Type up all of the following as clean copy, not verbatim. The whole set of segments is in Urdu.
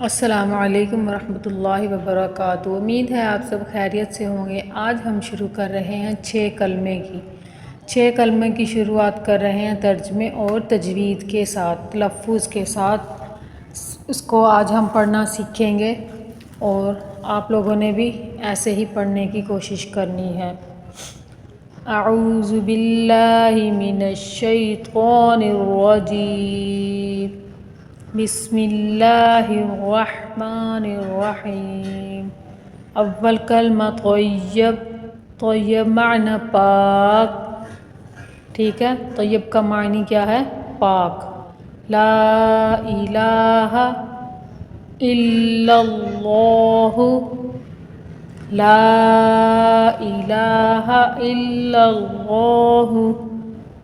السلام علیکم ورحمۃ اللہ وبرکاتہ۔ امید ہے آپ سب خیریت سے ہوں گے۔ آج ہم شروع کر رہے ہیں 6 کلمے کی 6 کلمے کی شروعات کر رہے ہیں ترجمے اور تجوید کے ساتھ، تلفظ کے ساتھ۔ اس کو آج ہم پڑھنا سیکھیں گے اور آپ لوگوں نے بھی ایسے ہی پڑھنے کی کوشش کرنی ہے۔ اعوذ باللہ من الشیطان الرجیم، بسم اللہ الرحمن الرحیم۔ اول کلمہ طیب، طیب معنی پاک، ٹھیک ہے۔ طیب کا معنی کیا ہے؟ پاک۔ لا الہ الا اللہ، لا الہ الا اللہ،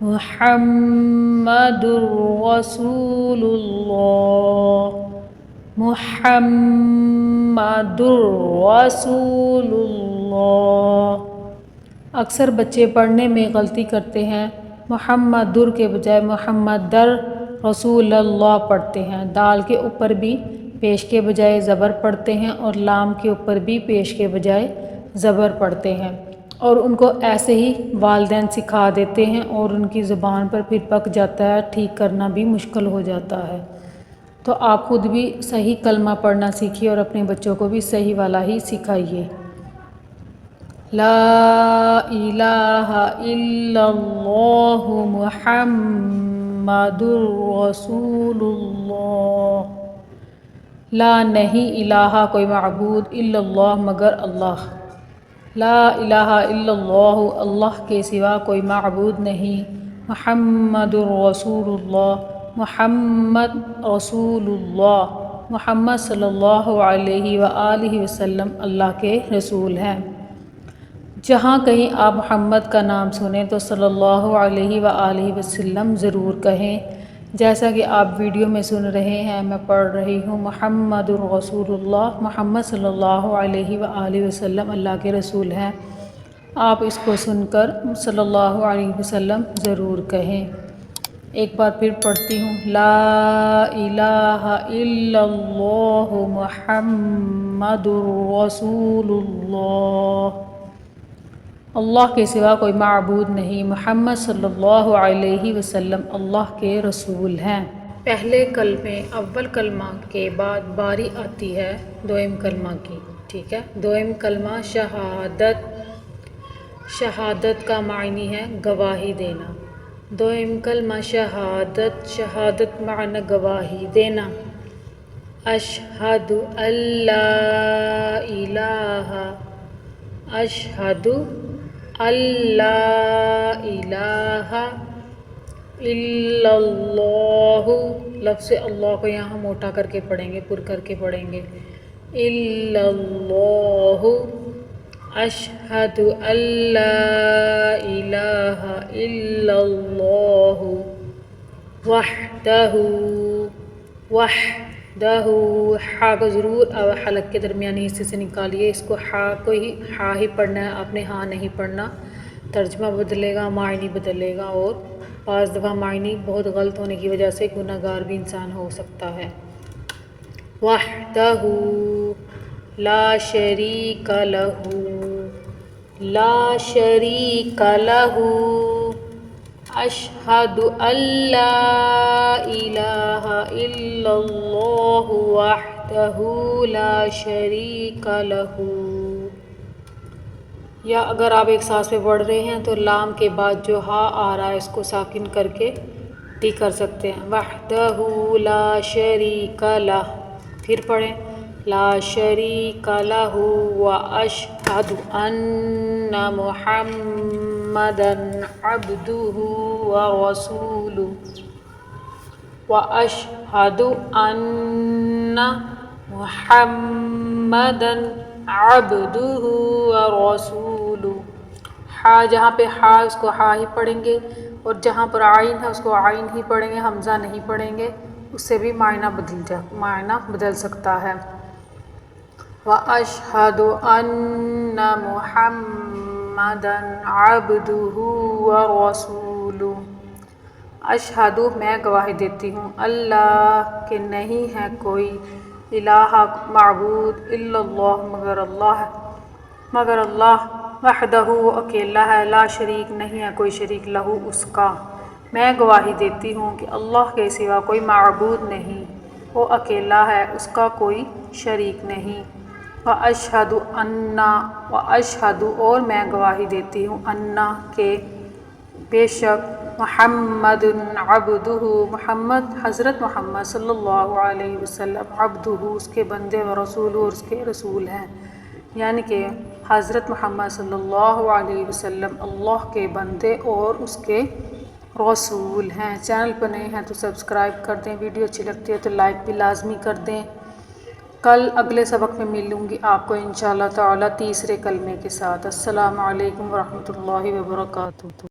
محمد رسول اللہ، محمد رسول اللہ۔ اکثر بچے پڑھنے میں غلطی کرتے ہیں، محمد کے بجائے محمد رسول اللہ پڑھتے ہیں۔ دال کے اوپر بھی پیش کے بجائے زبر پڑھتے ہیں اور لام کے اوپر بھی پیش کے بجائے زبر پڑھتے ہیں، اور ان کو ایسے ہی والدین سکھا دیتے ہیں اور ان کی زبان پر پھر پک جاتا ہے، ٹھیک کرنا بھی مشکل ہو جاتا ہے۔ تو آپ خود بھی صحیح کلمہ پڑھنا سیکھیے اور اپنے بچوں کو بھی صحیح والا ہی سکھائیے۔ لا الہ الا اللہ، محمد رسول اللہ۔ لا نہیں الہ کوئی معبود، الا اللہ مگر اللہ۔ لا الہ الا اللہ، اللہ کے سوا کوئی معبود نہیں۔ محمد رسول اللہ، محمد رسول اللہ، محمد صلی اللہ علیہ وآلہ وسلم اللہ کے رسول ہیں۔ جہاں کہیں آپ محمد کا نام سنیں تو صلی اللہ علیہ وآلہ وسلم ضرور کہیں، جیسا کہ آپ ویڈیو میں سن رہے ہیں، میں پڑھ رہی ہوں محمد رسول اللہ، محمد صلی اللہ علیہ وآلہ وسلم اللہ کے رسول ہیں۔ آپ اس کو سن کر صلی اللہ علیہ وسلم ضرور کہیں۔ ایک بار پھر پڑھتی ہوں، لا الہ الا اللہ، محمد رسول اللہ۔ اللہ کے سوا کوئی معبود نہیں، محمد صلی اللہ علیہ وسلم اللہ کے رسول ہیں۔ پہلے کلمے اول کلمہ کے بعد باری آتی ہے دوئم کلمہ کی، ٹھیک ہے۔ دوئم کلمہ شہادت، شہادت کا معنی ہے گواہی دینا۔ دوئم کلمہ شہادت، شہادت معنی گواہی دینا۔ اشہد ان لا الہ، اشہد ان لا الہ الا اللہ، لفظ اللہ کو یہاں موٹا کر کے پڑھیں گے، پر کر کے پڑھیں گے۔ الا اللہ، اشہد ان لا الہ الا اللہ، وحدہ، وحدہ، ہا کو ضرور حلق کے درمیانی حصے سے نکالیے، اس کو ہا ہی پڑھنا ہے، آپ نے ہاں نہیں پڑھنا، ترجمہ بدلے گا، معنی بدلے گا، اور بعض دفعہ معنی بہت غلط ہونے کی وجہ سے گناہ گار بھی انسان ہو سکتا ہے۔ وحدہ لا شریک لہ، لا شریک لہ، اشہد ان لا الہ الا اللہ، وحدہ لا شریک لہ۔ یا اگر آپ ایک سانس میں پڑھ رہے ہیں تو لام کے بعد جو ہا آ رہا ہے اس کو ساکن کر کے ٹی کر سکتے ہیں۔ وحدہ لا شریک لہ، پھر پڑھیں، لا شریک لہ، واشہد ان محمدا عبدہ ورسولہ، واشہد ان محمدا عبدہ ورسولہ۔ ہا جہاں پہ ہا اس کو ہا ہی پڑھیں گے، اور جہاں پر عین ہے اس کو عین ہی پڑھیں گے، حمزہ نہیں پڑھیں گے، اس سے بھی معنی بدل سکتا ہے۔ واشہد ان محمدا عبدہ ورسولہ، اشہد میں گواہی دیتی ہوں، اللہ کہ نہیں ہے کوئی الہ معبود الا اللہ مگر اللہ وحدہ وہ اکیلا ہے، لا شریک نہیں ہے کوئی شریک لہو اس کا۔ میں گواہی دیتی ہوں کہ اللہ کے سوا کوئی معبود نہیں، وہ اکیلا ہے، اس کا کوئی شریک نہیں۔ وَأَشْهَدُ اور میں گواہی دیتی ہوں انا کہ بے شک محمد عبدہ محمد حضرت محمد صلی اللہ علیہ وسلم عبدہ اس کے بندے و رسول اور اس کے رسول ہیں، یعنی کہ حضرت محمد صلی اللہ علیہ وسلم اللہ کے بندے اور اس کے رسول ہیں۔ چینل پر نئے ہیں تو سبسکرائب کر دیں، ویڈیو اچھی لگتی ہے تو لائک بھی لازمی کر دیں۔ کل اگلے سبق میں ملوں گی آپ کو انشاءاللہ تعالی تیسرے کلمے کے ساتھ۔ السلام علیکم ورحمۃ اللہ وبرکاتہ۔